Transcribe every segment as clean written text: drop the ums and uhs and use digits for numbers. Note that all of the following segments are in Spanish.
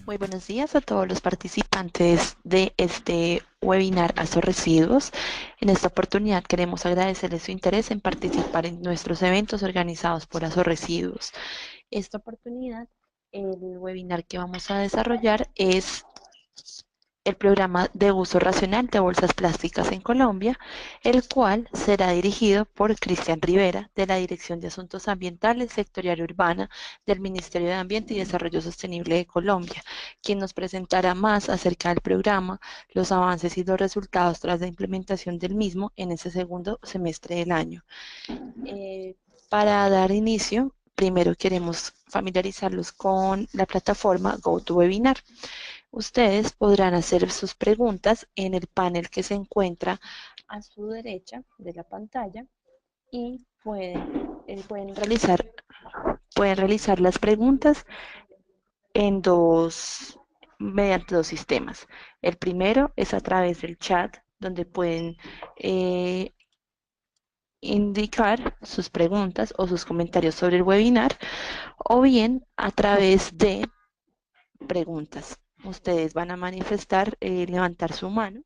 Muy buenos días a todos los participantes de este webinar Azo Residuos. En esta oportunidad queremos agradecerles su interés en participar en nuestros eventos organizados por Azo Residuos. Esta oportunidad, el webinar que vamos a desarrollar es el programa de uso racional de bolsas plásticas en Colombia, el cual será dirigido por Cristian Rivera, de la Dirección de Asuntos Ambientales Sectorial Urbana del Ministerio de Ambiente y Desarrollo Sostenible de Colombia, quien nos presentará más acerca del programa, los avances y los resultados tras la implementación del mismo en ese segundo semestre del año. Eh, para dar inicio, primero queremos familiarizarlos con la plataforma GoToWebinar. Ustedes podrán hacer sus preguntas en el panel que se encuentra a su derecha de la pantalla y pueden realizar las preguntas en mediante dos sistemas. El primero es a través del chat, donde pueden eh, indicar sus preguntas o sus comentarios sobre el webinar, o bien a través de preguntas. Ustedes van a manifestar, levantar su mano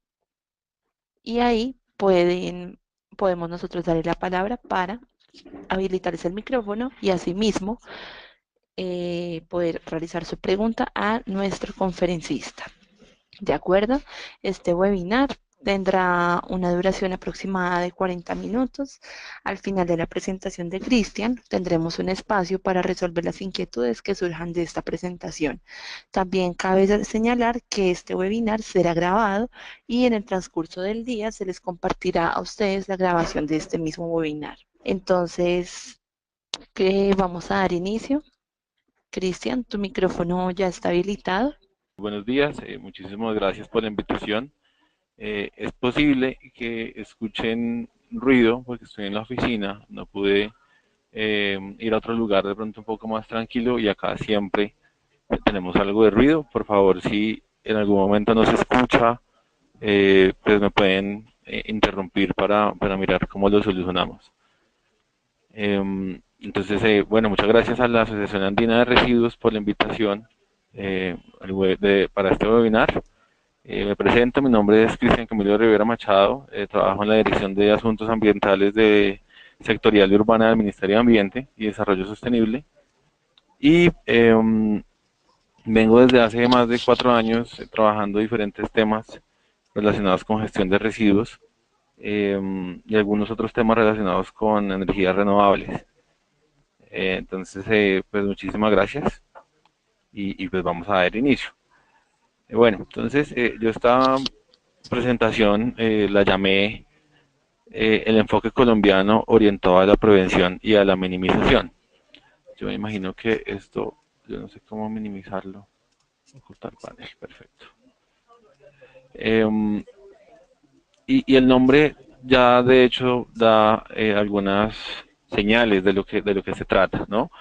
y ahí podemos nosotros darle la palabra para habilitarles el micrófono y asimismo poder realizar su pregunta a nuestro conferencista. ¿De acuerdo? Este webinar tendrá una duración aproximada de 40 minutos. Al final de la presentación de Cristian, tendremos un espacio para resolver las inquietudes que surjan de esta presentación. También cabe señalar que este webinar será grabado y en el transcurso del día se les compartirá a ustedes la grabación de este mismo webinar. Entonces, ¿qué vamos a dar inicio? Cristian, tu micrófono ya está habilitado. Buenos días, muchísimas gracias por la invitación. Es posible que escuchen ruido porque estoy en la oficina, no pude ir a otro lugar de pronto un poco más tranquilo y acá siempre tenemos algo de ruido. Por favor, si en algún momento no se escucha, pues me pueden interrumpir para mirar cómo lo solucionamos. Entonces, bueno, muchas gracias a la Asociación Andina de Residuos por la invitación para este webinar. Me presento, mi nombre es Cristian Camilo Rivera Machado, trabajo en la Dirección de Asuntos Ambientales de Sectorial y Urbana del Ministerio de Ambiente y Desarrollo Sostenible y vengo desde hace más de 4 años trabajando diferentes temas relacionados con gestión de residuos y algunos otros temas relacionados con energías renovables. Entonces, pues muchísimas gracias y pues vamos a dar inicio. Bueno, entonces yo esta presentación la llamé el enfoque colombiano orientado a la prevención y a la minimización. Yo me imagino que esto, yo no sé cómo minimizarlo. Ocultar panel, perfecto. Eh, y el nombre ya de hecho da algunas señales de lo que se trata, ¿no?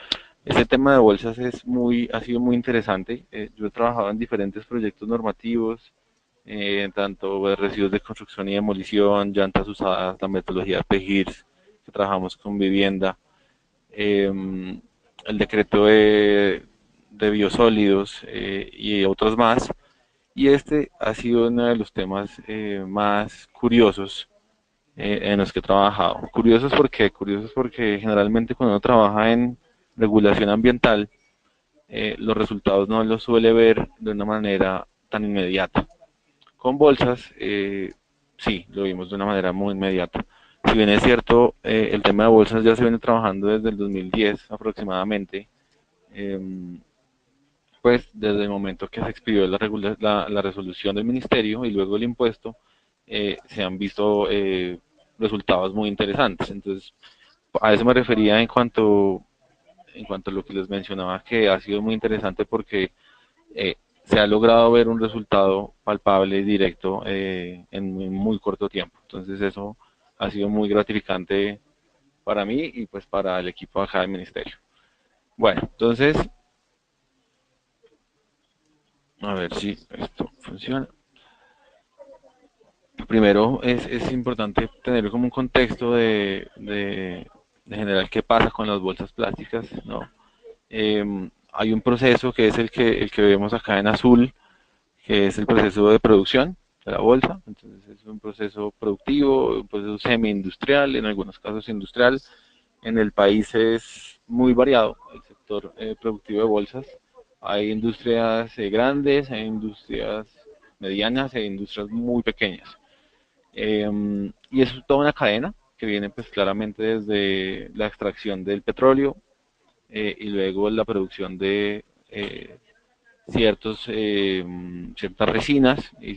Este tema de bolsas ha sido muy interesante. Yo he trabajado en diferentes proyectos normativos, tanto de residuos de construcción y demolición, llantas usadas, la metodología PGIRS, que trabajamos con vivienda, eh, el decreto de biosólidos y otros más. Y este ha sido uno de los temas más curiosos en los que he trabajado. Curiosos porque generalmente cuando uno trabaja en regulación ambiental, los resultados no los suele ver de una manera tan inmediata. Con bolsas, sí, lo vimos de una manera muy inmediata. Si bien es cierto, el tema de bolsas ya se viene trabajando desde el 2010 aproximadamente, eh, pues desde el momento que se expidió la resolución del ministerio y luego el impuesto, se han visto resultados muy interesantes. Entonces, a eso me refería en cuanto a lo que les mencionaba, que ha sido muy interesante porque se ha logrado ver un resultado palpable y directo en muy corto tiempo. Entonces, eso ha sido muy gratificante para mí y pues para el equipo acá del ministerio. Bueno, entonces, a ver si esto funciona. Primero es importante tener como un contexto de general qué pasa con las bolsas plásticas, ¿no? Hay un proceso que es el que vemos acá en azul, que es el proceso de producción de la bolsa. Entonces es un proceso productivo, un proceso semi-industrial, en algunos casos industrial. En el país es muy variado el sector productivo de bolsas. Hay industrias grandes, hay industrias medianas, hay industrias muy pequeñas. Y es toda una cadena que viene pues claramente desde la extracción del petróleo y luego la producción de ciertas resinas y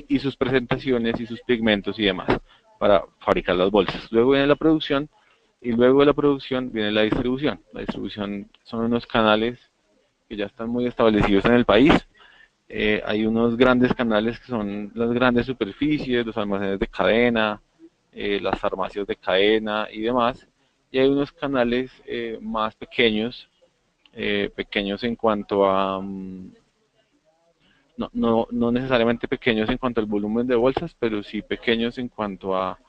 y sus presentaciones y sus pigmentos y demás para fabricar las bolsas. Luego viene la producción y luego de la producción viene la distribución. La distribución son unos canales que ya están muy establecidos en el país. Hay unos grandes canales que son las grandes superficies, los almacenes de cadena, las farmacias de cadena y demás. Y hay unos canales más pequeños en cuanto a, no necesariamente pequeños en cuanto al volumen de bolsas, pero sí pequeños en cuanto a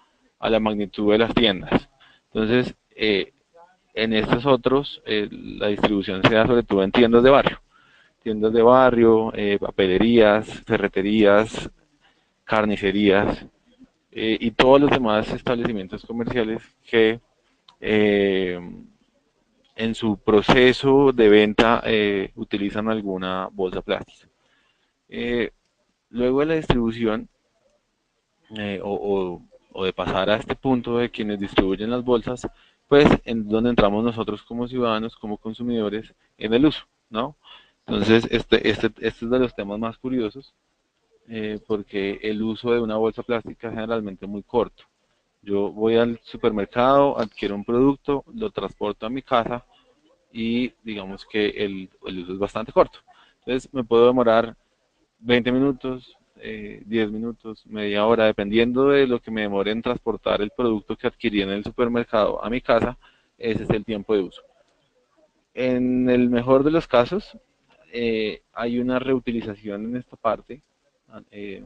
la magnitud de las tiendas. Entonces, en estos otros, la distribución se da sobre todo en tiendas de barrio, papelerías, ferreterías, carnicerías y todos los demás establecimientos comerciales que eh, en su proceso de venta utilizan alguna bolsa plástica. Eh, Luego de la distribución o de pasar a este punto de quienes distribuyen las bolsas, pues en donde entramos nosotros como ciudadanos, como consumidores, en el uso, ¿no? Entonces, este es de los temas más curiosos, porque el uso de una bolsa plástica es generalmente muy corto. Yo voy al supermercado, adquiero un producto, lo transporto a mi casa y digamos que el uso es bastante corto. Entonces me puedo demorar 20 minutos, 10 minutos, media hora, dependiendo de lo que me demore en transportar el producto que adquirí en el supermercado a mi casa, ese es el tiempo de uso. En el mejor de los casos, hay una reutilización en esta parte, eh,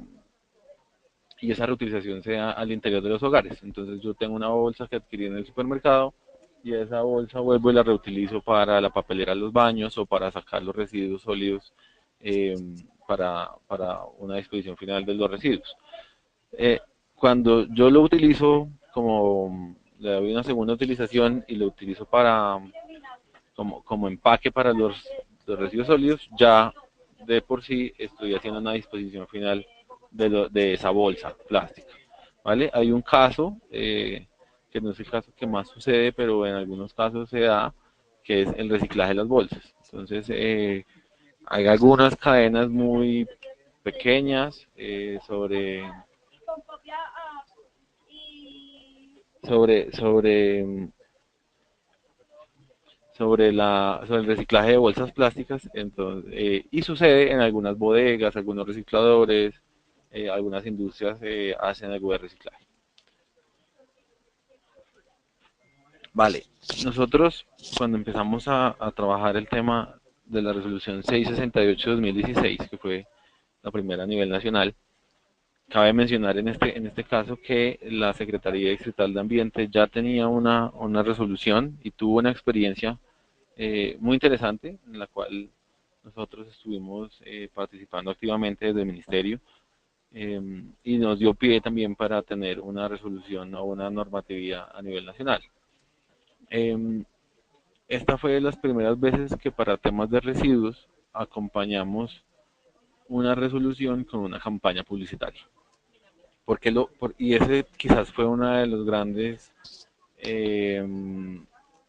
y esa reutilización se da al interior de los hogares. Entonces yo tengo una bolsa que adquirí en el supermercado y esa bolsa vuelvo y la reutilizo para la papelera de los baños o para sacar los residuos sólidos eh, para una disposición final de los residuos. Eh, Cuando yo lo utilizo como, le doy una segunda utilización y lo utilizo como empaque para los residuos sólidos, ya de por sí estoy haciendo una disposición final de esa bolsa plástica. ¿Vale? Hay un caso, que no es el caso que más sucede, pero en algunos casos se da, que es el reciclaje de las bolsas. Entonces, hay algunas cadenas muy pequeñas sobre, sobre, sobre el reciclaje de bolsas plásticas, entonces, y sucede en algunas bodegas, algunos recicladores, algunas industrias hacen algo de reciclaje. Vale, nosotros cuando empezamos a trabajar el tema de la resolución 668-2016, que fue la primera a nivel nacional, cabe mencionar en este caso que la Secretaría Distrital de Ambiente ya tenía una resolución y tuvo una experiencia muy interesante en la cual nosotros estuvimos participando activamente desde el Ministerio, y nos dio pie también para tener una resolución o una normatividad a nivel nacional. Eh, Esta fue de las primeras veces que para temas de residuos acompañamos una resolución con una campaña publicitaria. Y ese quizás fue uno de los grandes eh,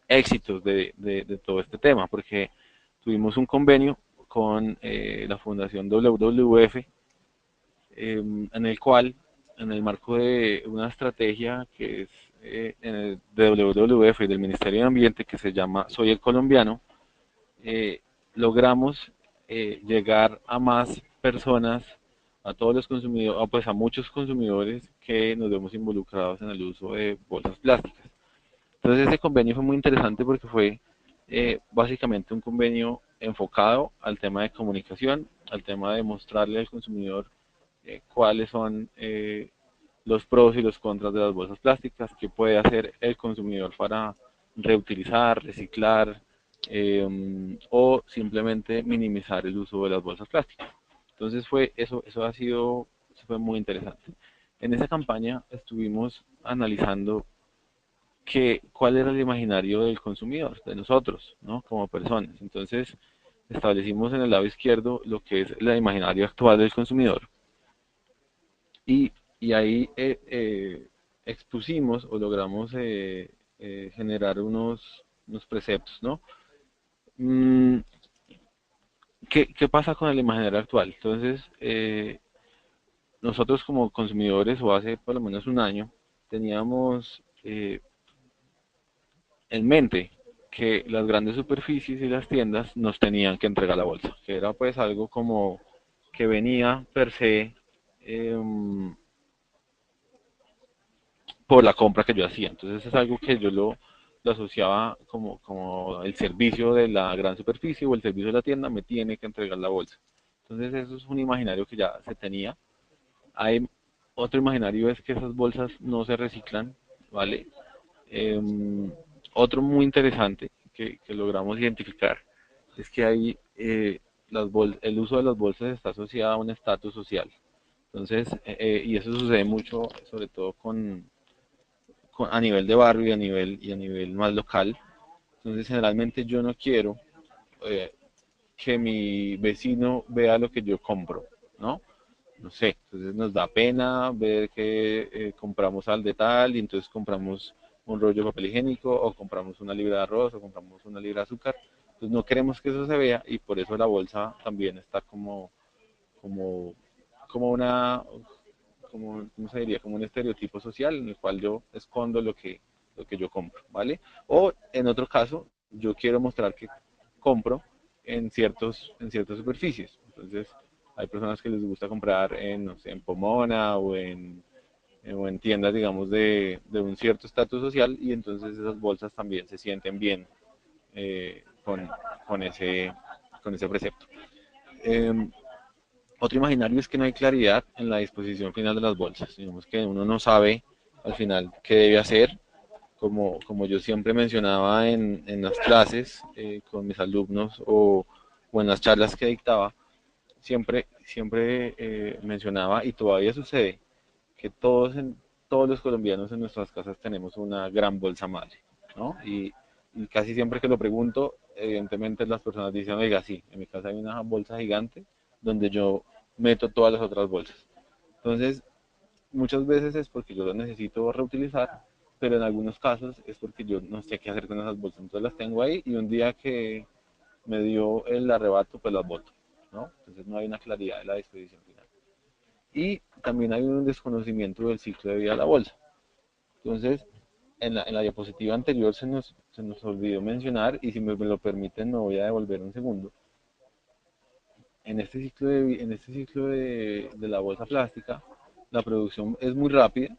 éxitos de todo este tema, porque tuvimos un convenio con la Fundación WWF, en el cual, en el marco de una estrategia que es de WWF y del Ministerio de Ambiente, que se llama Soy el Colombiano, eh, logramos llegar a más personas, a todos los consumidores, pues a muchos consumidores que nos vemos involucrados en el uso de bolsas plásticas. Entonces ese convenio fue muy interesante porque fue básicamente un convenio enfocado al tema de comunicación, al tema de mostrarle al consumidor cuáles son los pros y los contras de las bolsas plásticas, qué puede hacer el consumidor para reutilizar, reciclar o simplemente minimizar el uso de las bolsas plásticas. Entonces eso fue muy interesante. En esa campaña estuvimos analizando cuál era el imaginario del consumidor, de nosotros, ¿no? Como personas. Entonces, establecimos en el lado izquierdo lo que es el imaginario actual del consumidor y, y ahí expusimos o logramos generar unos preceptos, ¿no? Mm, ¿qué pasa con el imaginario actual? Entonces, nosotros como consumidores, o hace por lo menos un año, teníamos en mente que las grandes superficies y las tiendas nos tenían que entregar la bolsa, que era pues algo como que venía per se eh, por la compra que yo hacía. Entonces es algo que yo lo asociaba como el servicio de la gran superficie o el servicio de la tienda me tiene que entregar la bolsa. Entonces eso es un imaginario que ya se tenía. Hay otro imaginario es que esas bolsas no se reciclan, ¿vale? Eh, otro muy interesante que logramos identificar es que hay el uso de las bolsas está asociado a un estatus social. Entonces, y eso sucede mucho, sobre todo a nivel de barrio y a nivel más local. Entonces, generalmente yo no quiero eh, que mi vecino vea lo que yo compro, ¿no? No sé, entonces nos da pena ver que compramos al de tal y entonces compramos un rollo de papel higiénico o compramos una libra de arroz o compramos una libra de azúcar. Entonces no queremos que eso se vea y por eso la bolsa también está como, como una, ¿cómo se diría? Como un estereotipo social en el cual yo escondo lo que yo compro, ¿vale? O en otro caso, yo quiero mostrar que compro en ciertas superficies. Entonces, hay personas que les gusta comprar en, no sé, en Pomona o en tiendas, digamos, de un cierto estatus social y entonces esas bolsas también se sienten bien eh, con, con, ese, con ese precepto. Eh, otro imaginario es que no hay claridad en la disposición final de las bolsas. Digamos que uno no sabe al final qué debe hacer. Como yo siempre mencionaba en las clases con mis alumnos o en las charlas que dictaba, siempre mencionaba y todavía sucede que todos los colombianos en nuestras casas tenemos una gran bolsa madre, ¿no? Y casi siempre que lo pregunto, evidentemente las personas dicen, oiga, sí, en mi casa hay una bolsa gigante donde yo meto todas las otras bolsas. Entonces, muchas veces es porque yo las necesito reutilizar, pero en algunos casos es porque yo no sé qué hacer con esas bolsas. Entonces las tengo ahí y un día que me dio el arrebato, pues las boto, ¿no? Entonces no hay una claridad de la disposición final. Y también hay un desconocimiento del ciclo de vida de la bolsa. Entonces, en la diapositiva anterior se nos olvidó mencionar, y si me lo permiten me voy a devolver un segundo. En este ciclo de la bolsa plástica, la producción es muy rápida,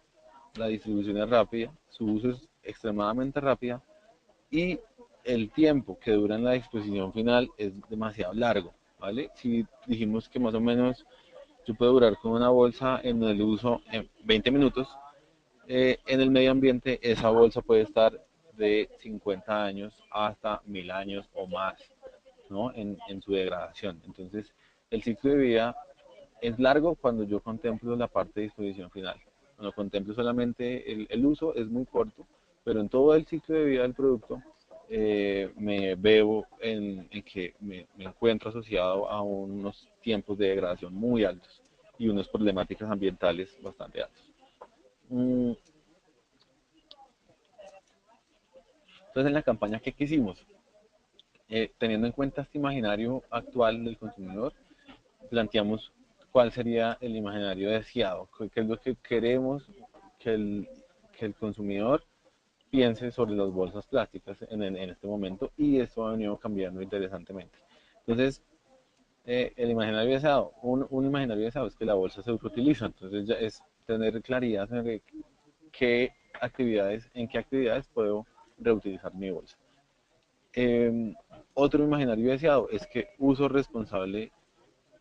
la distribución es rápida, su uso es extremadamente rápida y el tiempo que dura en la exposición final es demasiado largo, ¿vale? Si dijimos que más o menos yo puedo durar con una bolsa en el uso en 20 minutos, en el medio ambiente esa bolsa puede estar de 50 años hasta 1000 años o más, ¿no? En su degradación. Entonces, el ciclo de vida es largo cuando yo contemplo la parte de disposición final. Cuando contemplo solamente el uso es muy corto, pero en todo el ciclo de vida del producto me veo en que me encuentro asociado a unos tiempos de degradación muy altos y unas problemáticas ambientales bastante altas. Mm, Entonces, en la campaña que quisimos, teniendo en cuenta este imaginario actual del consumidor, planteamos cuál sería el imaginario deseado, qué es lo que queremos que que el consumidor piense sobre las bolsas plásticas en este momento y esto ha venido cambiando interesantemente. Entonces, el imaginario deseado, un imaginario deseado es que la bolsa se utiliza, entonces ya es tener claridad sobre en qué actividades puedo reutilizar mi bolsa. Eh, Otro imaginario deseado es que uso responsable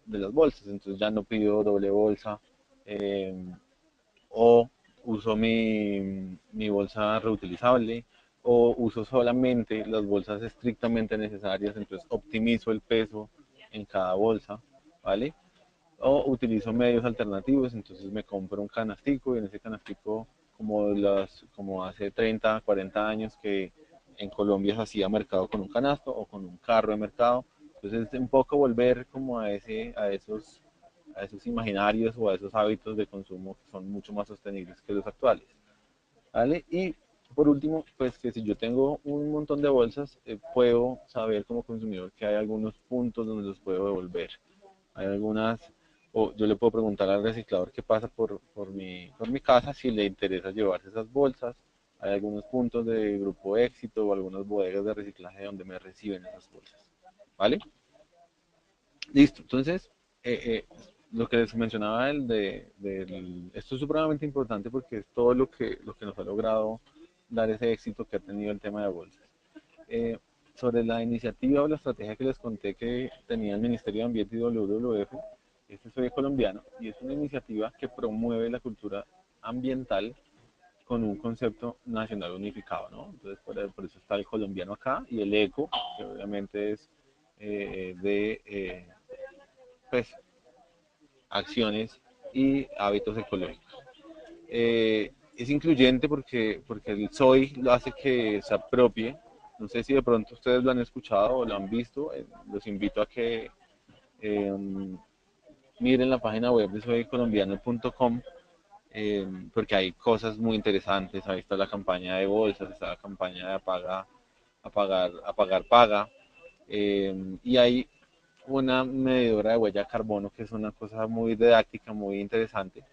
de las bolsas, entonces ya no pido doble bolsa, eh, o uso mi bolsa reutilizable, o uso solamente las bolsas estrictamente necesarias, entonces optimizo el peso en cada bolsa, ¿vale? O utilizo medios alternativos, entonces me compro un canastico y en ese canastico, como hace 30, 40 años que en Colombia se hacía mercado con un canasto o con un carro de mercado, entonces un poco volver como a esos imaginarios o a esos hábitos de consumo que son mucho más sostenibles que los actuales, ¿vale? Y por último, pues que si yo tengo un montón de bolsas, puedo saber como consumidor que hay algunos puntos donde los puedo devolver. Hay algunas, o yo le puedo preguntar al reciclador que pasa por mi casa si le interesa llevarse esas bolsas. Hay algunos puntos de Grupo Éxito o algunas bodegas de reciclaje donde me reciben esas bolsas. ¿Vale? Listo. Entonces, lo que les mencionaba esto es supremamente importante porque es todo lo que nos ha logrado dar ese éxito que ha tenido el tema de bolsas. Eh, Sobre la iniciativa o la estrategia que les conté que tenía el Ministerio de Ambiente y WWF, este Soy Colombiano, y es una iniciativa que promueve la cultura ambiental con un concepto nacional unificado, ¿no? Entonces, por eso está el colombiano acá y el eco, que obviamente es pues, acciones y hábitos ecológicos. Es incluyente porque el soy lo hace que se apropie. No sé si de pronto ustedes lo han escuchado o lo han visto. Los invito a que eh, miren la página web de soycolombiano.com porque hay cosas muy interesantes. Ahí está la campaña de bolsas, está la campaña de apagar, paga. Y hay una medidora de huella de carbono que es una cosa muy didáctica, muy interesante.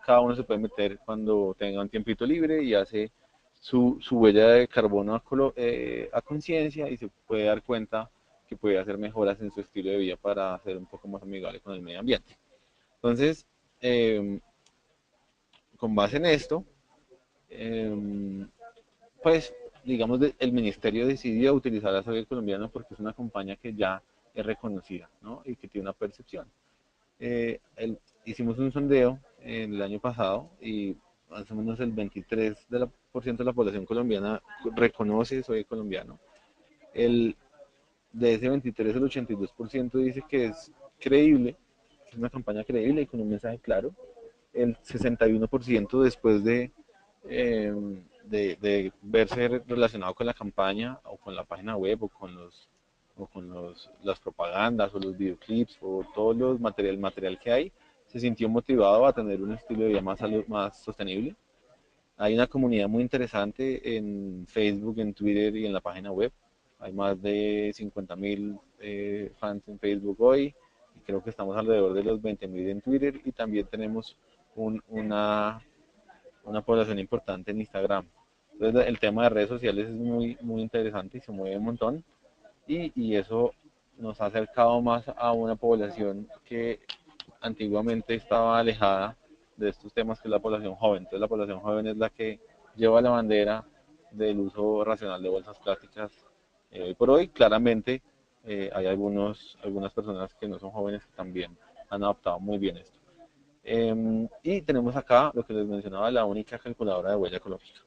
Cada uno se puede meter cuando tenga un tiempito libre y hace su huella de carbono a conciencia y se puede dar cuenta que puede hacer mejoras en su estilo de vida para ser un poco más amigable con el medio ambiente. Entonces, eh, con base en esto, eh, pues digamos, el ministerio decidió utilizar la soya colombiana porque es una compañía que ya es reconocida, ¿no? Y que tiene una percepción. Hicimos un sondeo el año pasado y más o menos el 23% de la población colombiana reconoce soy colombiano. El, de ese 23, el 82% dice que es creíble, que es una campaña creíble y con un mensaje claro. El 61% después eh, de verse relacionado con la campaña o con la página web o con las propagandas o los videoclips o todo el material que hay, se sintió motivado a tener un estilo de vida más sostenible. Hay una comunidad muy interesante en Facebook, en Twitter y en la página web. Hay más de 50.000 fans en Facebook hoy y creo que estamos alrededor de los 20.000 en Twitter y también tenemos un, una población importante en Instagram. Entonces el tema de redes sociales es muy, muy interesante y se mueve un montón y eso nos ha acercado más a una población que antiguamente estaba alejada de estos temas, que es la población joven. Entonces la población joven es la que lleva la bandera del uso racional de bolsas plásticas. Hoy por hoy, claramente, hay algunas personas que no son jóvenes que también han adoptado muy bien esto. Y tenemos acá lo que les mencionaba, la única calculadora de huella ecológica.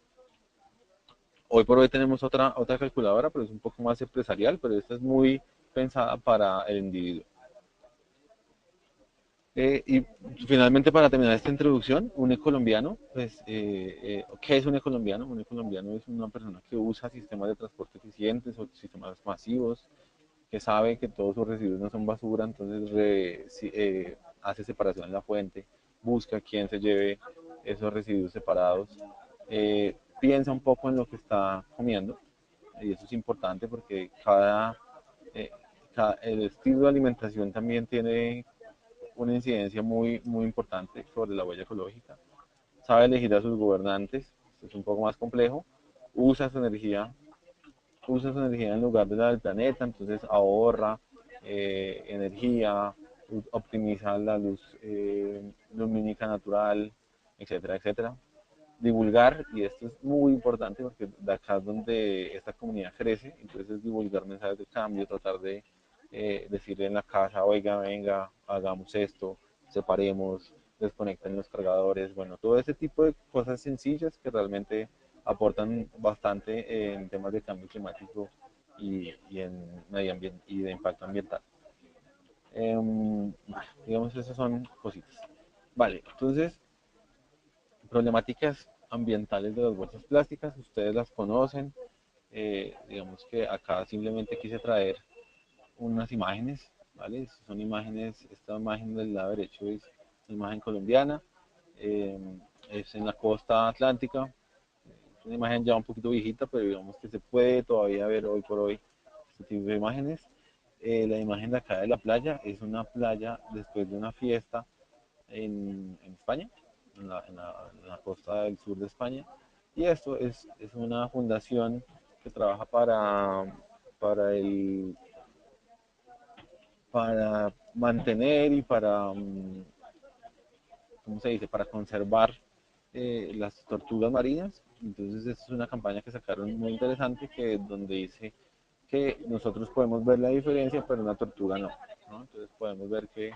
Hoy por hoy tenemos otra calculadora, pero es un poco más empresarial, pero esta es muy pensada para el individuo. Y finalmente, para terminar esta introducción, un ecolombiano, pues, ¿qué es un ecolombiano? Un ecolombiano es una persona que usa sistemas de transporte eficientes o sistemas masivos, que sabe que todos sus residuos no son basura, entonces hace separación en la fuente, busca quién se lleve esos residuos separados, piensa un poco en lo que está comiendo, y eso es importante porque eh, el estilo de alimentación también tiene una incidencia muy, muy importante sobre la huella ecológica. Sabe elegir a sus gobernantes, esto es un poco más complejo, usa su energía, en lugar de la del planeta, entonces ahorra energía, optimiza la luz lumínica natural, etcétera, etcétera. Divulgar, y esto es muy importante porque de acá es donde esta comunidad crece, entonces divulgar mensajes de cambio, tratar de decirle en la casa, oiga, venga, hagamos esto, separemos, desconecten los cargadores, bueno, todo ese tipo de cosas sencillas que realmente aportan bastante en temas de cambio climático y en medio ambiente y de impacto ambiental. Digamos, esas son cositas. Vale, entonces, problemáticas ambientales de las bolsas plásticas, ustedes las conocen. Digamos que acá simplemente quise traer unas imágenes, ¿vale? Son imágenes, esta imagen del lado derecho es una imagen colombiana, eh, es en la costa atlántica, es una imagen ya un poquito viejita, pero digamos que se puede todavía ver hoy por hoy este tipo de imágenes. La imagen de acá de la playa es una playa después de una fiesta en España, en la costa del sur de España. Y esto es una fundación que trabaja para, el, para mantener y para, ¿cómo se dice?, para conservar las tortugas marinas. Entonces, esta es una campaña que sacaron muy interesante donde dice que nosotros podemos ver la diferencia, pero una tortuga no, ¿no? Entonces podemos ver que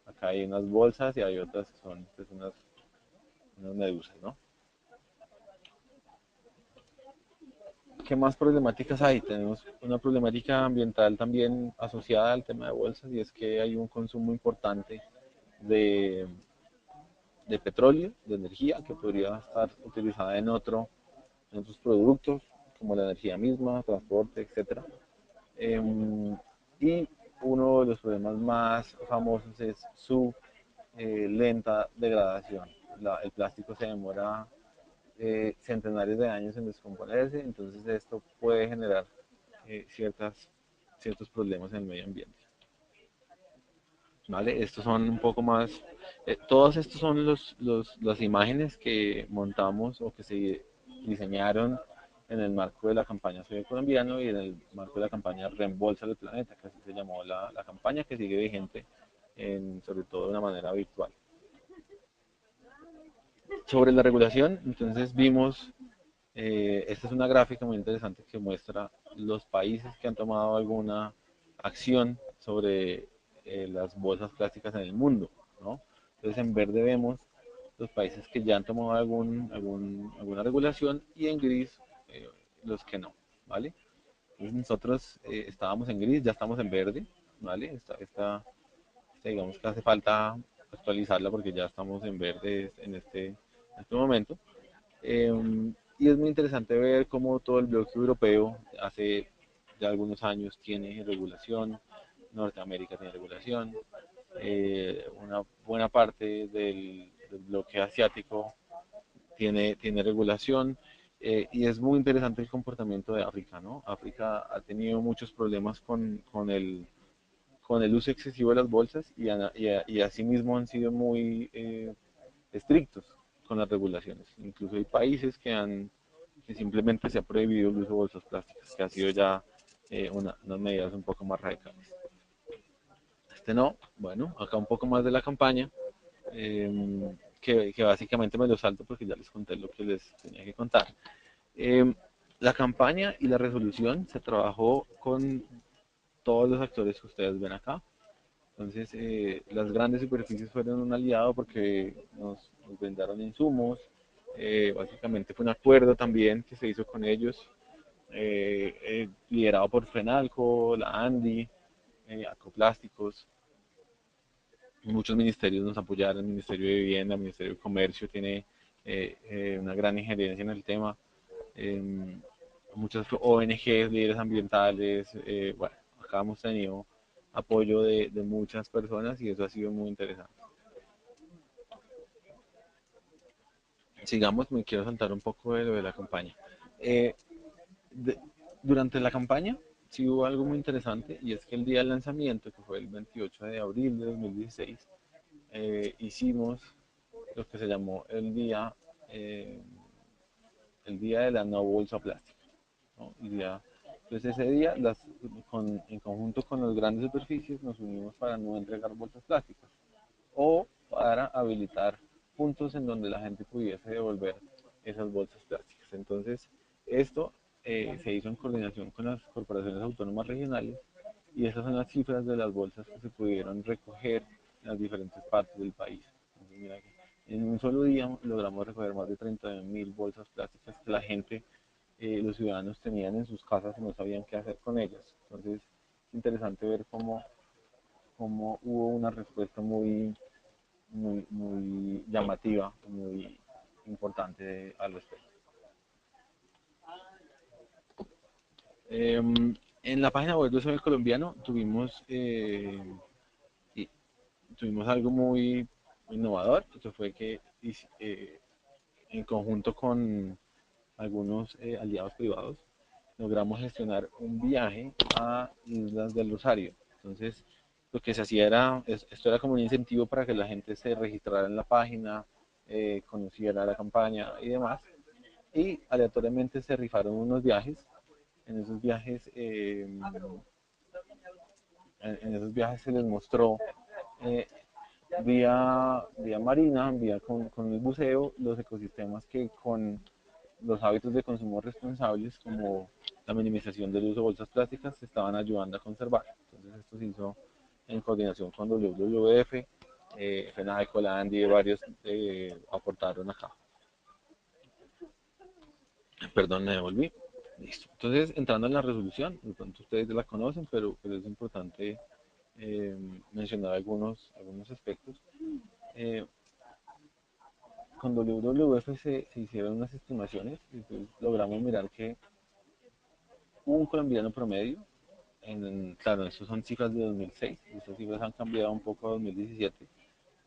acá hay unas bolsas y hay otras que son pues, unas medusas, ¿no? ¿Qué más problemáticas hay? Tenemos una problemática ambiental también asociada al tema de bolsas y es que hay un consumo importante de, de petróleo, de energía que podría estar utilizada en otros productos como la energía misma, transporte, etcétera. Y uno de los problemas más famosos es su lenta degradación. El plástico se demora centenares de años en descomponerse, entonces esto puede generar ciertos problemas en el medio ambiente. ¿Vale? Estos son un poco más, todos estos son las imágenes que montamos o que se diseñaron en el marco de la campaña Soy Colombiano y en el marco de la campaña Reembolsa el Planeta, que así se llamó la campaña, que sigue vigente, sobre todo de una manera virtual. Sobre la regulación, entonces vimos, esta es una gráfica muy interesante que muestra los países que han tomado alguna acción sobre las bolsas plásticas en el mundo, ¿no? Entonces en verde vemos los países que ya han tomado alguna regulación y en gris los que no, ¿vale? Entonces nosotros estábamos en gris, ya estamos en verde, ¿vale? Digamos que hace falta actualizarla porque ya estamos en verde en este momento. Y es muy interesante ver cómo todo el bloque europeo hace ya algunos años tiene regulación, Norteamérica tiene regulación, una buena parte del bloque asiático tiene regulación, y es muy interesante el comportamiento de África, ¿no? África ha tenido muchos problemas con el uso excesivo de las bolsas y asimismo han sido muy estrictos con las regulaciones. Incluso hay países que simplemente se ha prohibido el uso de bolsas plásticas, que ha sido ya unas medidas un poco más radicales. Este no, bueno, acá un poco más de la campaña, que básicamente me lo salto porque ya les conté lo que les tenía que contar. Eh, la campaña y la resolución se trabajó con todos los actores que ustedes ven acá. Entonces, las grandes superficies fueron un aliado porque nos brindaron insumos. Básicamente fue un acuerdo también que se hizo con ellos, liderado por Fenalco, la Andi, Acoplásticos. Muchos ministerios nos apoyaron, el Ministerio de Vivienda, el Ministerio de Comercio tiene una gran injerencia en el tema. Eh, Muchas ONGs, líderes ambientales, bueno, acá hemos tenido apoyo de muchas personas y eso ha sido muy interesante. Sigamos, me quiero saltar un poco de lo de la campaña. Eh, de- Durante la campaña sí hubo algo muy interesante y es que el día del lanzamiento, que fue el 28 de abril de 2016, hicimos lo que se llamó eh, el día de la no bolsa plástica, ¿no? Entonces ese día, en conjunto con las grandes superficies, nos unimos para no entregar bolsas plásticas o para habilitar puntos en donde la gente pudiese devolver esas bolsas plásticas. Entonces, esto se hizo en coordinación con las corporaciones autónomas regionales y esas son las cifras de las bolsas que se pudieron recoger en las diferentes partes del país. mira que en un solo día logramos recoger más de 30.000 bolsas plásticas que la gente, los ciudadanos tenían en sus casas y no sabían qué hacer con ellas. Entonces, es interesante ver cómo hubo una respuesta muy llamativa, muy importante al respecto. En la página web de Soy Colombiano tuvimos algo muy innovador, que fue que en conjunto con algunos aliados privados logramos gestionar un viaje a Islas del Rosario. Entonces, lo que se hacía esto era como un incentivo para que la gente se registrara en la página, conociera la campaña y demás. Y aleatoriamente se rifaron unos viajes. En esos viajes, se les mostró eh, vía marina, vía con el buceo, los ecosistemas que con los hábitos de consumo responsables, como la minimización del uso de bolsas plásticas, se estaban ayudando a conservar. Entonces esto se hizo en coordinación con WWF, FENADE, Colandi y varios aportaron acá. Perdón, me devolví. Listo. Entonces, entrando en la resolución, de pronto ustedes la conocen, pero es importante mencionar algunos aspectos. Eh, con WWF se hicieron unas estimaciones y pues logramos mirar que un colombiano promedio, claro, estas son cifras de 2006, estas cifras han cambiado un poco a 2017.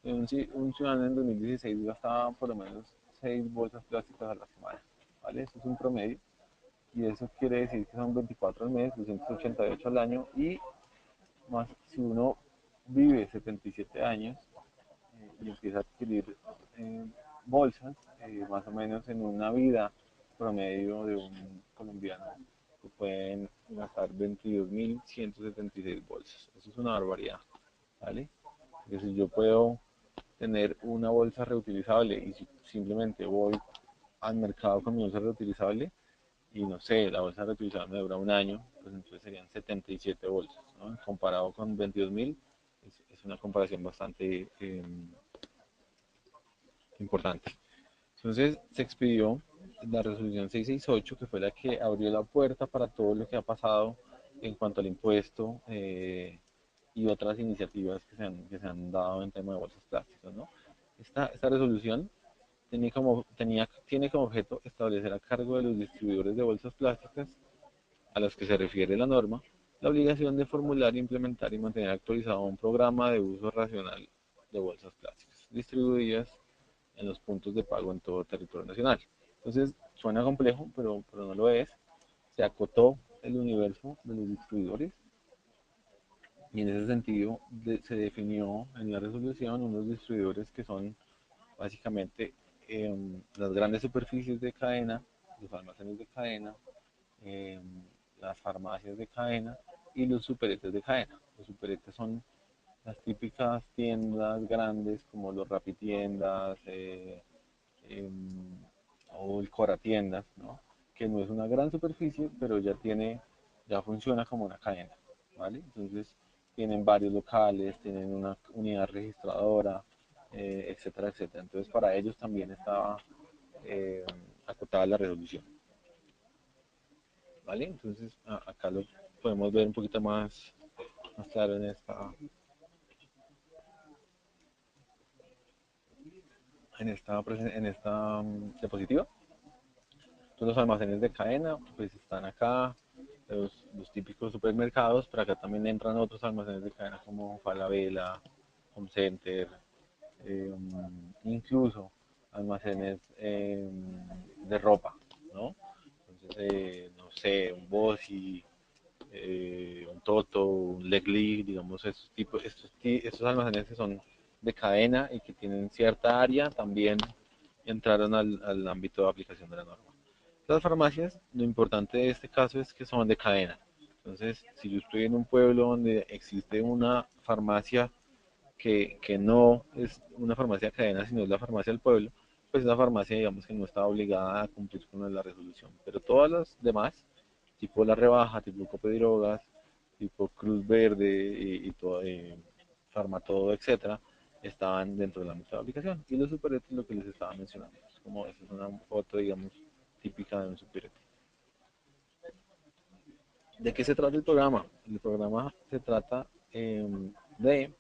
Un ciudadano en 2016 gastaba por lo menos 6 bolsas plásticas a la semana, ¿vale? Eso es un promedio, y eso quiere decir que son 24 al mes, 288 al año, y más si uno vive 77 años y empieza a adquirir bolsas, más o menos en una vida promedio de un colombiano, se pueden gastar 22.176 bolsas. Eso es una barbaridad, ¿vale? Porque si yo puedo tener una bolsa reutilizable y si simplemente voy al mercado con mi bolsa reutilizable y no sé, la bolsa reutilizable me dura un año, pues entonces serían 77 bolsas, ¿no? Comparado con 22.000, es una comparación bastante importante. Entonces se expidió la resolución 668, que fue la que abrió la puerta para todo lo que ha pasado en cuanto al impuesto y otras iniciativas que se han dado en tema de bolsas plásticas, ¿no? Esta resolución tiene como objeto establecer a cargo de los distribuidores de bolsas plásticas a los que se refiere la norma la obligación de formular, implementar y mantener actualizado un programa de uso racional de bolsas plásticas distribuidas en los puntos de pago en todo el territorio nacional. Entonces, suena complejo, pero no lo es. Se acotó el universo de los distribuidores y en ese sentido se definió en la resolución unos distribuidores que son básicamente las grandes superficies de cadena, los almacenes de cadena, eh, las farmacias de cadena y los superetes de cadena. Los superetes son las típicas tiendas grandes como los rapitiendas, eh, o el Coratiendas, ¿no? Que no es una gran superficie, pero ya funciona como una cadena, ¿vale? Entonces tienen varios locales, tienen una unidad registradora, etcétera, etcétera. Entonces para ellos también estaba eh, acotada la resolución, ¿vale? Entonces acá lo podemos ver un poquito más claro en esta diapositiva. Entonces, los almacenes de cadena pues están acá, los típicos supermercados, pero acá también entran otros almacenes de cadena como Falabella, Home Center, eh, incluso almacenes de ropa, ¿no? Entonces, no sé, un Bossi, un Toto, un Legli, digamos, estos almacenes que son de cadena y que tienen cierta área, también entraron al ámbito de aplicación de la norma. Las farmacias, lo importante de este caso es que son de cadena. Entonces, si yo estoy en un pueblo donde existe una farmacia que no es una farmacia de cadena, sino es la farmacia del pueblo, pues esa farmacia, digamos que no está obligada a cumplir con la resolución. Pero todas las demás, tipo La Rebaja, tipo Copedrogas, tipo Cruz Verde y todo, Farmatodo, etcétera, estaban dentro de la meta de aplicación. Y los superetes, lo que les estaba mencionando, como esa es una foto, digamos, típica de un superete. ¿De qué se trata el programa? El programa se trata de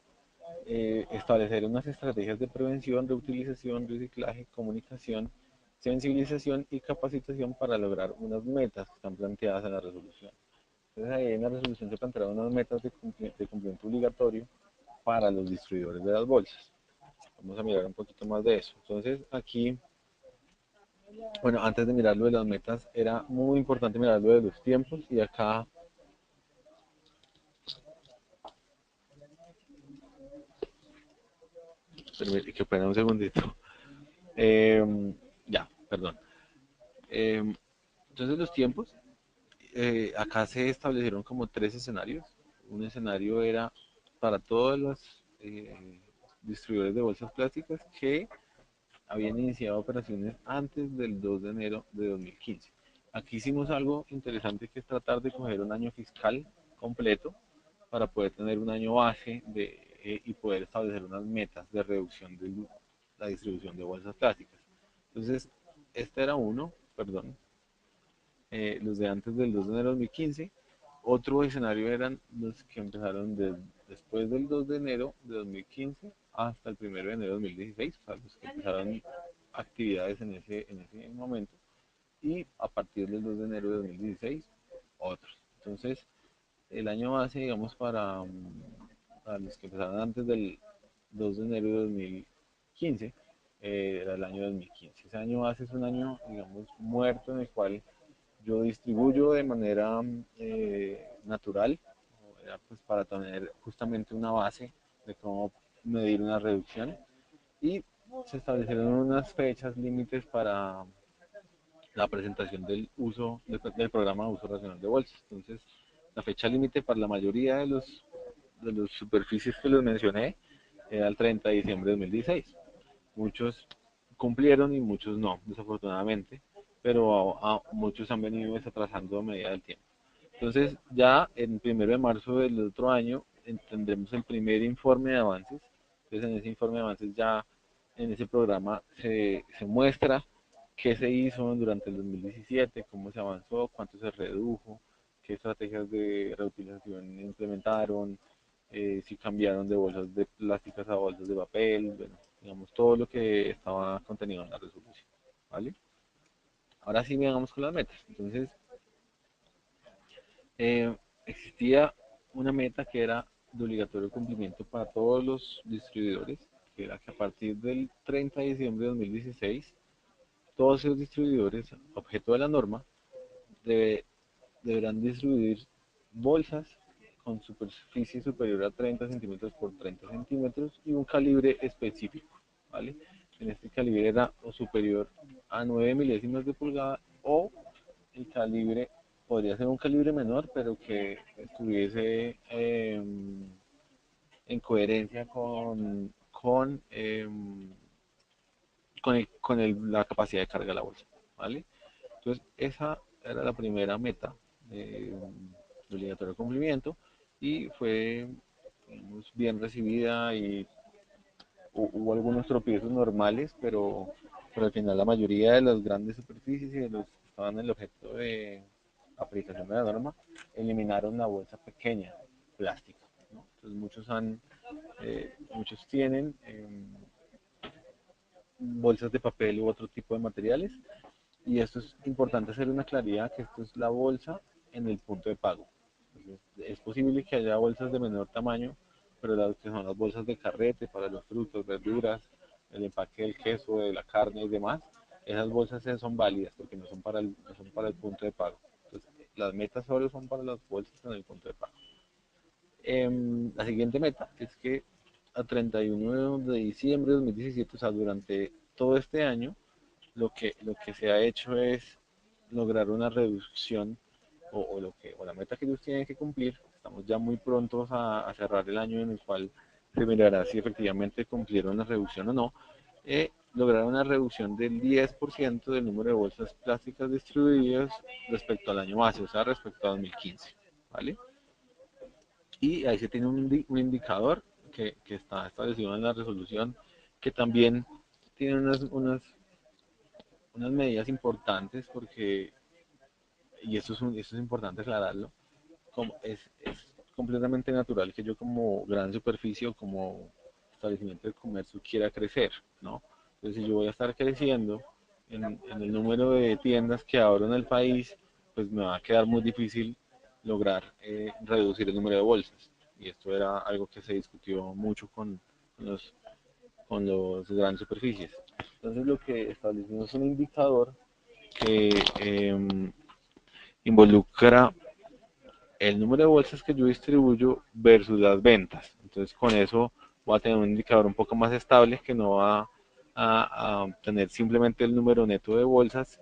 establecer unas estrategias de prevención, reutilización, reciclaje, comunicación, sensibilización y capacitación para lograr unas metas que están planteadas en la resolución. Entonces ahí en la resolución se plantearon unas metas de cumplimiento obligatorio para los distribuidores de las bolsas. Vamos a mirar un poquito más de eso. Entonces aquí, bueno, antes de mirar lo de las metas, era muy importante mirar lo de los tiempos y acá, que pena un segundito. Ya, perdón. Eh, entonces los tiempos, acá se establecieron como tres escenarios. Un escenario era para todos los distribuidores de bolsas plásticas que habían iniciado operaciones antes del 2 de enero de 2015. Aquí hicimos algo interesante que es tratar de coger un año fiscal completo para poder tener un año base y poder establecer unas metas de reducción de la distribución de bolsas plásticas. Entonces, este era uno, perdón, los de antes del 2 de enero de 2015. Otro escenario eran los que empezaron después del 2 de enero de 2015 hasta el 1 de enero de 2016, o sea, los que empezaron actividades en ese momento, y a partir del 2 de enero de 2016, otros. Entonces, el año base, digamos, para los que empezaron antes del 2 de enero de 2015, era el año 2015. Ese año base es un año, digamos, muerto en el cual yo distribuyo de manera natural, pues para tener justamente una base de cómo medir una reducción, y se establecieron unas fechas límites para la presentación del programa de uso racional de bolsas. Entonces, la fecha límite para la mayoría de los superficies que les mencioné era el 30 de diciembre de 2016. Muchos cumplieron y muchos no, desafortunadamente, pero muchos han venido atrasando a medida del tiempo. Entonces, ya el 1 de marzo del otro año tendremos el primer informe de avances. Entonces, en ese informe de avances ya en ese programa se muestra qué se hizo durante el 2017, cómo se avanzó, cuánto se redujo, qué estrategias de reutilización implementaron, si cambiaron de bolsas de plásticas a bolsas de papel, bueno, digamos todo lo que estaba contenido en la resolución, ¿vale? Ahora sí, veamos con las metas. Entonces, existía una meta que era de obligatorio cumplimiento para todos los distribuidores, que era que a partir del 30 de diciembre de 2016, todos esos distribuidores, objeto de la norma, debe, deberán distribuir bolsas con superficie superior a 30 centímetros por 30 centímetros y un calibre específico, ¿vale? En este calibre era o superior a 9 milésimas de pulgada, o el calibre podría ser un calibre menor, pero que estuviese en coherencia la capacidad de carga de la bolsa, ¿vale? Entonces, esa era la primera meta de obligatorio cumplimiento, y fue, digamos, bien recibida, y hubo algunos tropiezos normales, pero al final la mayoría de las grandes superficies y de los que estaban en el objeto de aplicación de la norma eliminaron la bolsa pequeña plástica, ¿no? Entonces muchos tienen bolsas de papel u otro tipo de materiales, y esto es importante hacer una claridad, que esto es la bolsa en el punto de pago. Entonces, es posible que haya bolsas de menor tamaño, pero las que son las bolsas de carrete para los frutos, verduras, el empaque del queso, de la carne y demás, esas bolsas son válidas porque no son para el punto de pago. Entonces, las metas solo son para las bolsas en el punto de pago. La siguiente meta es que a 31 de diciembre de 2017, o sea, durante todo este año, lo que se ha hecho es lograr una reducción, o la meta que ellos tienen que cumplir. Estamos ya muy prontos a cerrar el año en el cual se mirará si efectivamente cumplieron la reducción o no. Lograr una reducción del 10% del número de bolsas plásticas distribuidas respecto al año base, o sea, respecto a 2015, ¿vale? Y ahí se tiene un indicador que está establecido en la resolución, que también tiene unas medidas importantes porque, y esto es importante aclararlo, como es completamente natural que yo como gran superficie o como establecimiento de comercio quiera crecer, ¿no? Entonces, si yo voy a estar creciendo en el número de tiendas que abro en el país, pues me va a quedar muy difícil lograr reducir el número de bolsas. Y esto era algo que se discutió mucho los, con los grandes superficies. Entonces, lo que establecimos es un indicador que involucra el número de bolsas que yo distribuyo versus las ventas. Entonces con eso voy a tener un indicador un poco más estable que no va a tener simplemente el número neto de bolsas,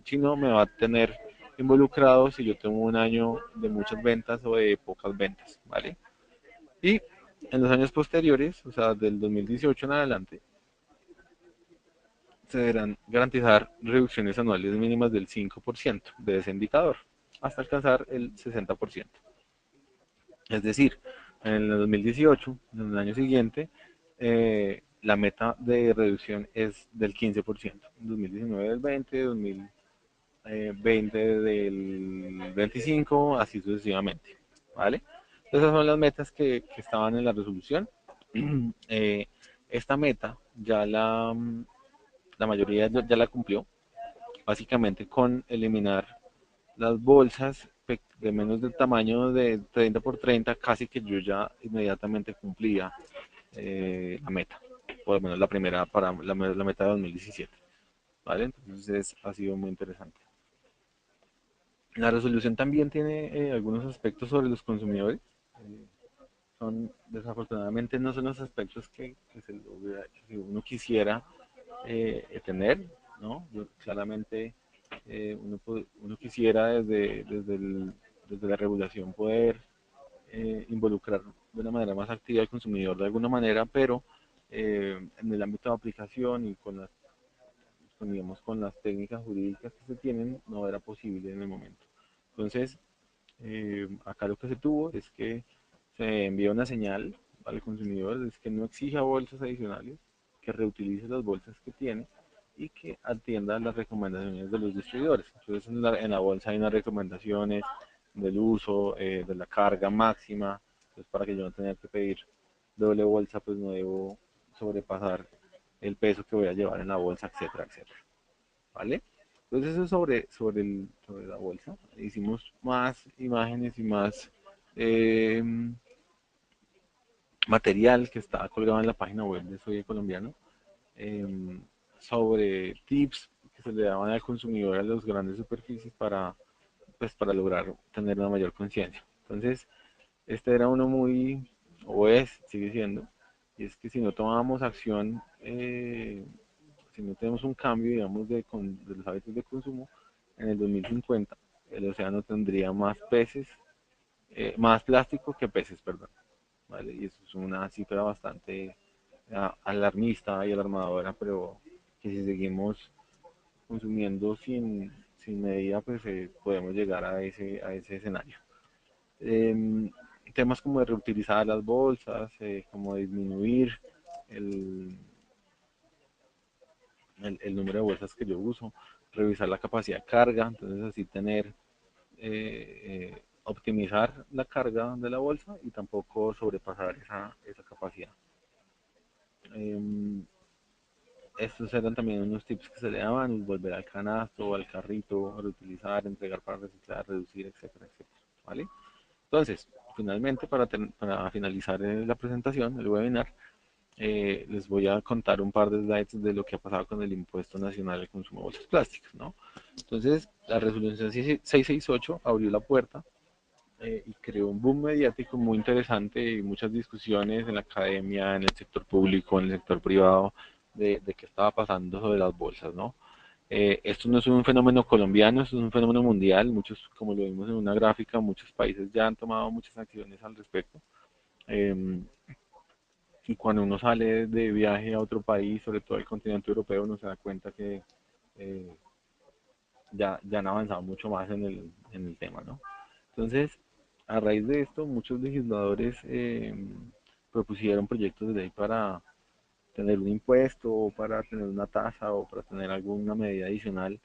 sino me va a tener involucrado si yo tengo un año de muchas ventas o de pocas ventas, ¿vale? Y en los años posteriores, o sea, del 2018 en adelante, se deberán garantizar reducciones anuales mínimas del 5% de ese indicador, hasta alcanzar el 60%. Es decir, en el 2018, en el año siguiente, la meta de reducción es del 15%. En 2019 del 20, 2020 del 25, así sucesivamente. ¿Vale? Esas son las metas que estaban en la resolución. Eh, esta meta ya la mayoría ya la cumplió, básicamente con eliminar las bolsas de menos del tamaño de 30 por 30, casi que yo ya inmediatamente cumplía la meta, por lo menos la primera para la meta de 2017. ¿Vale? Entonces ha sido muy interesante. La resolución también tiene algunos aspectos sobre los consumidores. Eh, Desafortunadamente no son los aspectos que uno quisiera tener, ¿no? Claramente uno quisiera desde la regulación poder involucrar de una manera más activa al consumidor de alguna manera, pero en el ámbito de aplicación y digamos, con las técnicas jurídicas que se tienen, no era posible en el momento. Entonces, acá lo que se tuvo es que se envía una señal al consumidor, es que no exija bolsas adicionales, que reutilice las bolsas que tiene y que atienda las recomendaciones de los distribuidores. Entonces en la bolsa hay unas recomendaciones del uso, de la carga máxima, pues para que yo no tenga que pedir doble bolsa, pues no debo sobrepasar el peso que voy a llevar en la bolsa, etcétera, etcétera. ¿Vale? Entonces eso sobre la bolsa. Hicimos más imágenes y más eh, material que está colgado en la página web de Soy Colombiano eh, sobre tips que se le daban al consumidor a las grandes superficies para lograr tener una mayor conciencia. Entonces, este era uno muy, o es, sigue siendo, y es que si no tomábamos acción, si no tenemos un cambio, digamos, de los hábitos de consumo, en el 2050 el océano tendría más peces, más plástico que peces, perdón. ¿Vale? Y eso es una cifra bastante alarmista y alarmadora, pero que si seguimos consumiendo sin medida, pues podemos llegar a ese escenario. Eh, Temas como de reutilizar las bolsas, como disminuir el, el número de bolsas que yo uso, revisar la capacidad de carga, entonces así tener, optimizar la carga de la bolsa y tampoco sobrepasar esa capacidad. Eh, Estos eran también unos tips que se le daban, volver al canasto, al carrito, reutilizar, entregar para reciclar, reducir, etcétera, etcétera. ¿Vale? Entonces, finalmente, para finalizar la presentación, el webinar, les voy a contar un par de slides de lo que ha pasado con el impuesto nacional al consumo de bolsas plásticas, ¿no? Entonces, la resolución 668 abrió la puerta y creó un boom mediático muy interesante y muchas discusiones en la academia, en el sector público, en el sector privado, de qué estaba pasando sobre las bolsas, ¿no? Esto no es un fenómeno colombiano, esto es un fenómeno mundial. Muchos, como lo vimos en una gráfica, muchos países ya han tomado muchas acciones al respecto. Eh, y cuando uno sale de viaje a otro país, sobre todo el continente europeo, uno se da cuenta que eh, ya han avanzado mucho más en el tema, ¿no? Entonces, a raíz de esto, muchos legisladores propusieron proyectos de ley para tener un impuesto o para tener una tasa o para tener alguna medida adicional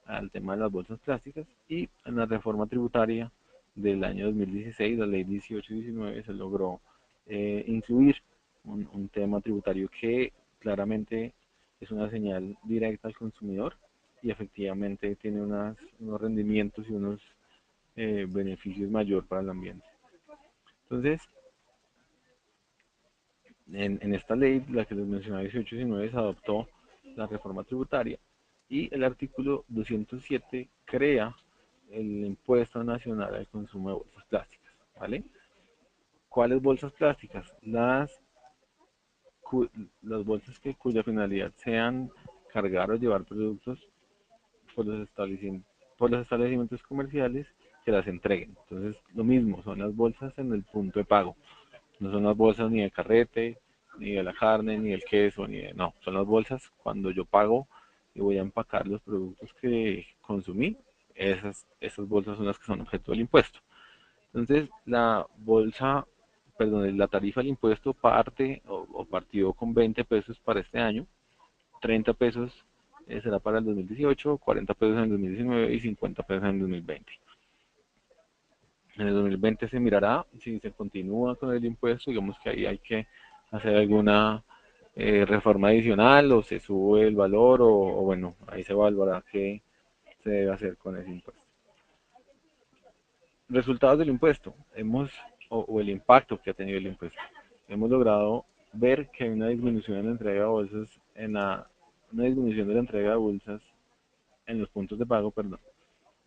al tema de las bolsas plásticas y en la reforma tributaria del año 2016, la ley 1819, se logró incluir un tema tributario que claramente es una señal directa al consumidor y efectivamente tiene unos rendimientos y unos beneficios mayor para el ambiente. Entonces, en esta ley, la que les mencionaba 1819, se adoptó la reforma tributaria y el artículo 207 crea el impuesto nacional al consumo de bolsas plásticas, ¿vale? ¿Cuáles bolsas plásticas? Las bolsas cuya finalidad sean cargar o llevar productos por por los establecimientos comerciales que las entreguen. Entonces, lo mismo, son las bolsas en el punto de pago. No son las bolsas ni de carrete, ni de la carne, ni del queso, ni de... No, son las bolsas cuando yo pago y voy a empacar los productos que consumí. Esas bolsas son las que son objeto del impuesto. Entonces, la tarifa del impuesto o partió con 20 pesos para este año, 30 pesos será para el 2018, 40 pesos en el 2019 y 50 pesos en el 2020. En el 2020 se mirará si se continúa con el impuesto, digamos que ahí hay que hacer alguna reforma adicional o se sube el valor o bueno, ahí se evaluará qué se debe hacer con ese impuesto. Resultados del impuesto, o el impacto que ha tenido el impuesto. Hemos logrado ver que hay una disminución en la entrega de bolsas, una disminución de la entrega de bolsas en los puntos de pago, perdón,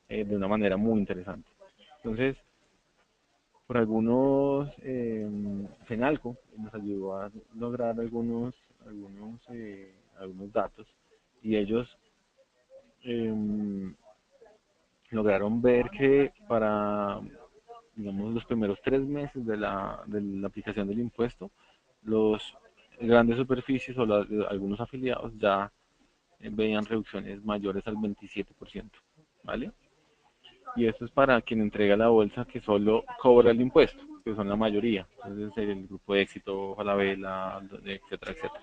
de una manera muy interesante. Entonces, por FENALCO nos ayudó a lograr algunos datos y ellos eh, lograron ver que para, digamos, los primeros 3 meses de la aplicación del impuesto, los grandes superficies o algunos afiliados ya veían reducciones mayores al 27%, ¿vale? Y esto es para quien entrega la bolsa que solo cobra el impuesto, que son la mayoría. Entonces el grupo de éxito, Falabella, etcétera, etcétera.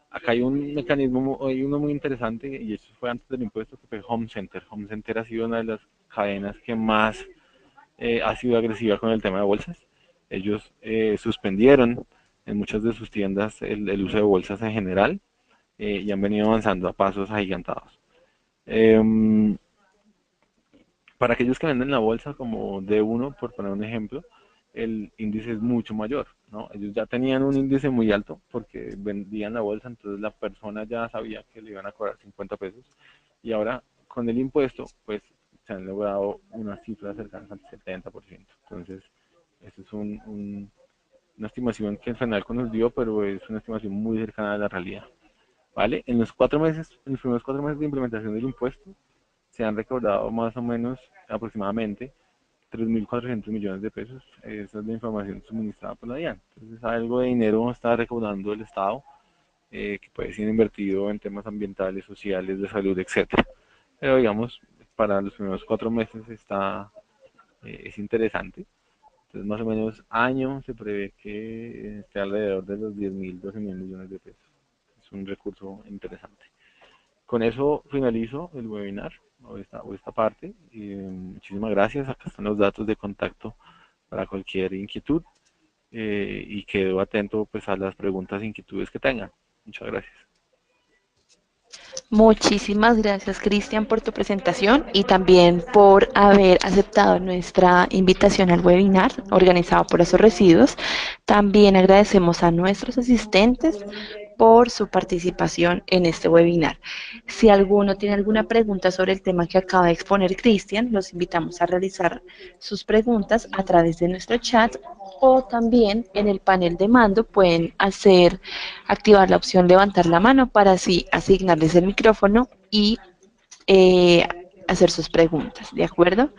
Acá hay un mecanismo, hay uno muy interesante, y eso fue antes del impuesto, que fue Home Center. Home Center ha sido una de las cadenas que más ha sido agresiva con el tema de bolsas. Ellos suspendieron en muchas de sus tiendas el uso de bolsas en general y han venido avanzando a pasos agigantados. Eh, para aquellos que venden la bolsa como D1, por poner un ejemplo, el índice es mucho mayor, ¿no? Ellos ya tenían un índice muy alto porque vendían la bolsa, entonces la persona ya sabía que le iban a cobrar 50 pesos y ahora con el impuesto, pues se han logrado unas cifras cercanas al 70%. Entonces, eso es una estimación que el FENALCO nos dio, pero es una estimación muy cercana a la realidad, ¿vale? En los primeros 4 meses de implementación del impuesto, se han recaudado más o menos aproximadamente 3.400 millones de pesos. Esa es la información suministrada por la DIAN. Entonces, algo de dinero está recaudando el Estado que puede ser invertido en temas ambientales, sociales, de salud, etcétera. Pero digamos, para los primeros 4 meses es interesante. Entonces, más o menos año se prevé que esté alrededor de los 10.000, 12.000 millones de pesos. Es un recurso interesante. Con eso finalizo el webinar o esta parte. Muchísimas gracias. Acá están los datos de contacto para cualquier inquietud y quedo atento pues a las preguntas e inquietudes que tengan. Muchas gracias. Muchísimas gracias, Cristian, por tu presentación y también por haber aceptado nuestra invitación al webinar organizado por esos residuos. También agradecemos a nuestros asistentes por su participación en este webinar. Si alguno tiene alguna pregunta sobre el tema que acaba de exponer Cristian, los invitamos a realizar sus preguntas a través de nuestro chat o también en el panel de mando pueden activar la opción levantar la mano para así asignarles el micrófono y eh, hacer sus preguntas, ¿de acuerdo?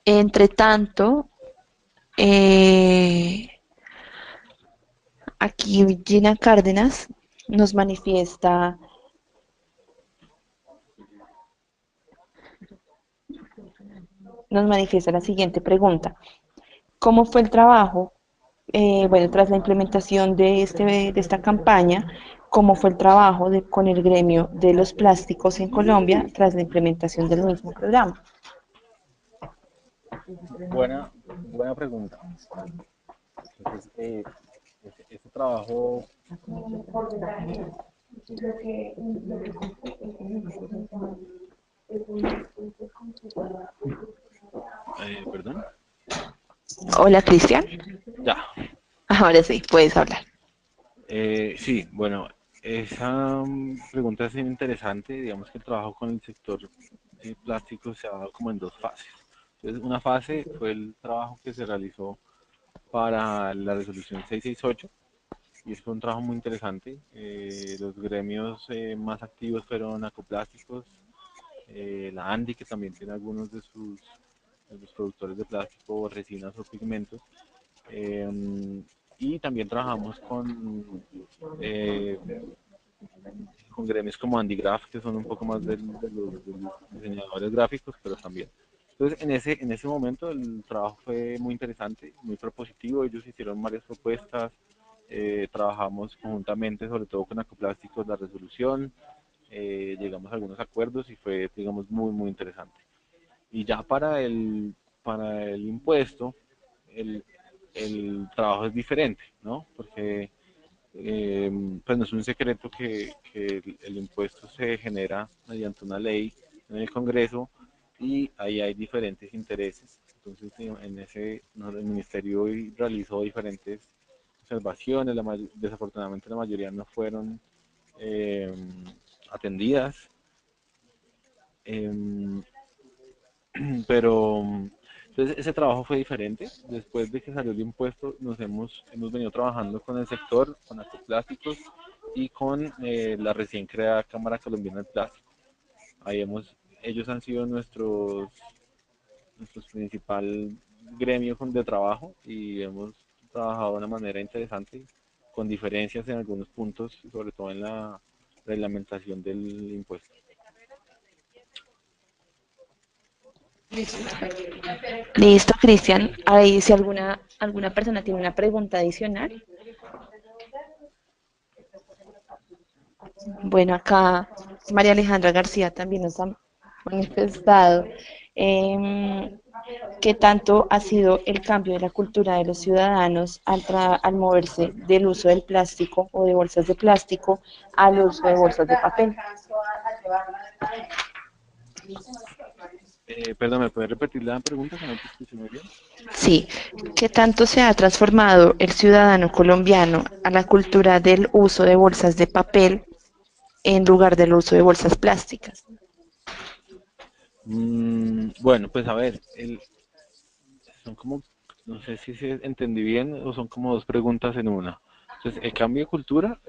Entre tanto, eh, aquí Gina Cárdenas nos manifiesta la siguiente pregunta. ¿Cómo fue el trabajo bueno, tras la implementación de esta campaña, cómo fue el trabajo con el gremio de los plásticos en Colombia tras la implementación del mismo programa. Buena pregunta. Entonces, este trabajo, perdón, Hola, Cristian. ya. Ahora sí, puedes hablar. Sí, bueno, esa pregunta es interesante. Digamos que el trabajo con el sector plástico se ha dado como en dos fases. Entonces, una fase fue el trabajo que se realizó para la resolución 668 y es un trabajo muy interesante. Los gremios más activos fueron Acoplásticos, la Andy, que también tiene algunos de sus productores de plástico, resinas o pigmentos. Eh, y también trabajamos eh, con gremios como Andy Graph, que son un poco más de los diseñadores gráficos, pero también. Entonces, en ese momento el trabajo fue muy interesante, muy propositivo. Ellos hicieron varias propuestas, trabajamos conjuntamente, sobre todo con Acoplásticos, la resolución, llegamos a algunos acuerdos y fue, digamos, muy interesante. Y ya para el impuesto, el, el trabajo es diferente, ¿no? Porque pues no es un secreto que el impuesto se genera mediante una ley en el Congreso y ahí hay diferentes intereses. Entonces, en ese, no, el Ministerio realizó diferentes observaciones, desafortunadamente la mayoría no fueron eh, atendidas, eh, pero entonces ese trabajo fue diferente. Después de que salió el impuesto, hemos venido trabajando con el sector, con Acoplásticos y con la recién creada Cámara Colombiana de Plástico. Ahí ellos han sido nuestros principal gremio de trabajo y hemos trabajado de una manera interesante, con diferencias en algunos puntos, sobre todo en la reglamentación del impuesto. Listo, Cristian. Ahí si alguna persona tiene una pregunta adicional. Bueno, acá María Alejandra García también nos ha manifestado em, qué tanto ha sido el cambio de la cultura de los ciudadanos al moverse del uso del plástico o de bolsas de plástico al uso de bolsas de papel. Perdón, ¿me puedes repetir la pregunta que no te escuché muy bien? Sí, ¿qué tanto se ha transformado el ciudadano colombiano a la cultura del uso de bolsas de papel en lugar del uso de bolsas plásticas? Bueno, pues a ver, son como, no sé si se entendí bien o son como dos preguntas en una. Entonces, el cambio de cultura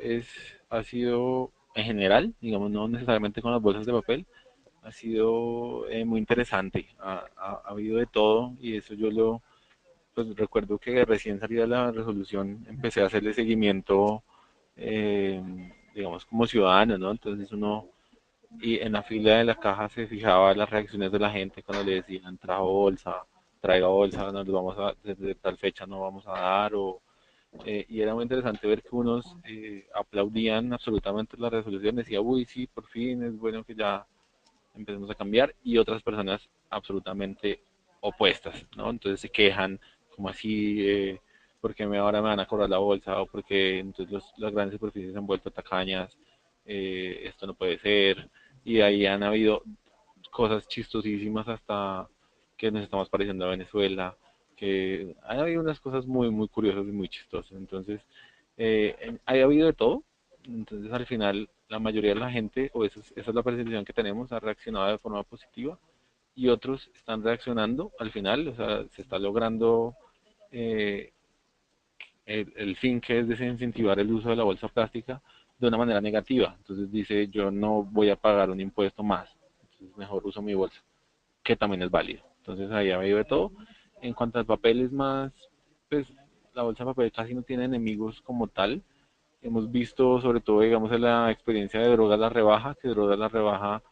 ha sido en general, digamos, no necesariamente con las bolsas de papel, ha sido muy interesante. Ha habido de todo y eso pues recuerdo que recién salida la resolución empecé a hacerle seguimiento, eh, digamos, como ciudadano, ¿no? Entonces y en la fila de la caja se fijaba las reacciones de la gente cuando le decían trajo bolsa, traiga bolsa, no les vamos a, desde tal fecha no vamos a dar, y era muy interesante ver que unos aplaudían absolutamente la resolución, decía, uy, sí, por fin, es bueno que ya empecemos a cambiar, y otras personas absolutamente opuestas, ¿no? Entonces se quejan, como así, porque ahora me van a cobrar la bolsa, o porque entonces las grandes superficies se han vuelto tacañas, esto no puede ser, y ahí han habido cosas chistosísimas hasta que nos estamos pareciendo a Venezuela, que han habido unas cosas muy curiosas y muy chistosas. Entonces, ha habido de todo. Entonces, al final, la mayoría de la gente, esa es la percepción que tenemos, ha reaccionado de forma positiva y otros están reaccionando al final, o sea, se está logrando eh, el fin que es desincentivar el uso de la bolsa plástica de una manera negativa. Entonces dice, yo no voy a pagar un impuesto más, entonces mejor uso mi bolsa, que también es válido. Entonces ahí ha habido de todo. En cuanto al papel es más, pues la bolsa de papel casi no tiene enemigos como tal. Hemos visto, sobre todo, digamos, en la experiencia de Drogas La Rebaja, que Drogas La Rebaja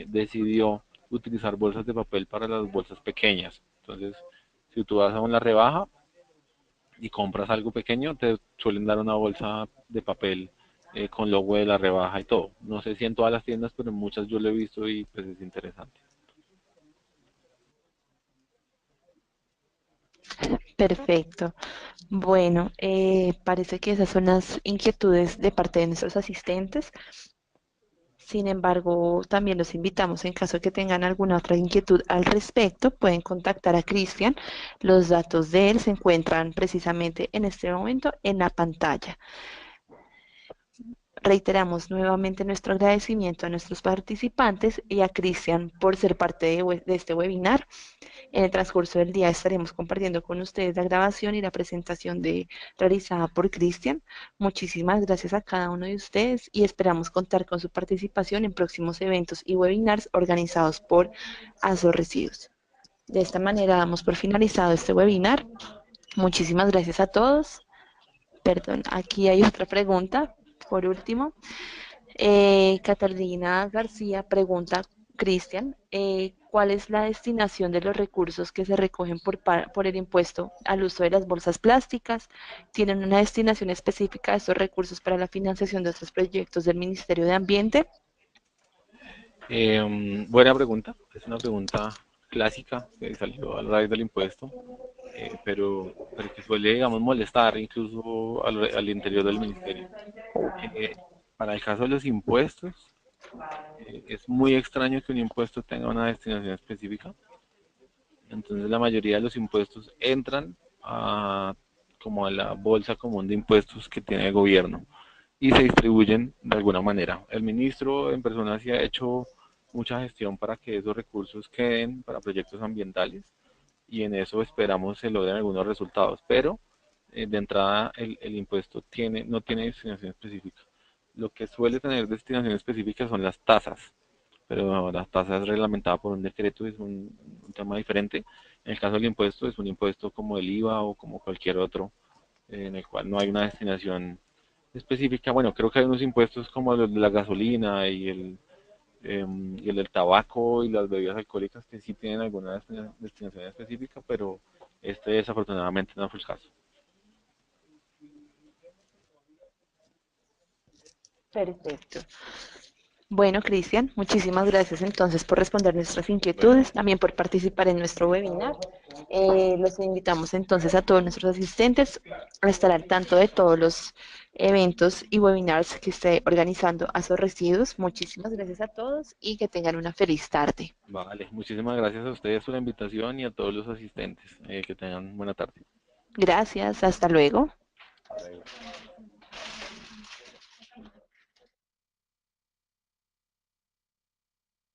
decidió utilizar bolsas de papel para las bolsas pequeñas. Entonces, si tú vas a una rebaja, y compras algo pequeño, te suelen dar una bolsa de papel con logo de la rebaja y todo. No sé si en todas las tiendas, pero en muchas yo lo he visto y pues es interesante. Perfecto. Bueno, parece que esas son las inquietudes de parte de nuestros asistentes. Sin embargo, también los invitamos, en caso de que tengan alguna otra inquietud al respecto, pueden contactar a Cristian. Los datos de él se encuentran precisamente en este momento en la pantalla. Reiteramos nuevamente nuestro agradecimiento a nuestros participantes y a Cristian por ser parte de este webinar. En el transcurso del día estaremos compartiendo con ustedes la grabación y la presentación realizada por Cristian. Muchísimas gracias a cada uno de ustedes y esperamos contar con su participación en próximos eventos y webinars organizados por Azor Residuos. De esta manera damos por finalizado este webinar. Muchísimas gracias a todos. Perdón, aquí hay otra pregunta. Por último, Catalina García pregunta, Cristian, ¿cuál es la destinación de los recursos que se recogen por el impuesto al uso de las bolsas plásticas? ¿Tienen una destinación específica de estos recursos para la financiación de otros proyectos del Ministerio de Ambiente? Buena pregunta, es una pregunta clásica que salió a raíz del impuesto, pero que suele, digamos, molestar incluso al interior del ministerio. Eh, para el caso de los impuestos, es muy extraño que un impuesto tenga una destinación específica. Entonces la mayoría de los impuestos entran como a la bolsa común de impuestos que tiene el gobierno y se distribuyen de alguna manera. El ministro en persona sí ha hecho mucha gestión para que esos recursos queden para proyectos ambientales y en eso esperamos se logren algunos resultados, pero de entrada el impuesto no tiene destinación específica. Lo que suele tener destinación específica son las tasas, pero las tasas reglamentadas por un decreto es un tema diferente. En el caso del impuesto es un impuesto como el IVA o como cualquier otro, en el cual no hay una destinación específica. Bueno, creo que hay unos impuestos como los de la gasolina y el del tabaco y las bebidas alcohólicas que sí tienen alguna destinación específica, pero este desafortunadamente no fue el caso. Perfecto. Bueno, Cristian, muchísimas gracias entonces por responder nuestras Bueno, inquietudes, también por participar en nuestro webinar. Los invitamos entonces a todos nuestros asistentes a estar al tanto de todos los eventos y webinars que esté organizando Azor Residuos. Muchísimas gracias a todos y que tengan una feliz tarde. vale, muchísimas gracias a ustedes por la invitación y a todos los asistentes. Que tengan buena tarde. Gracias, hasta luego. Hasta luego.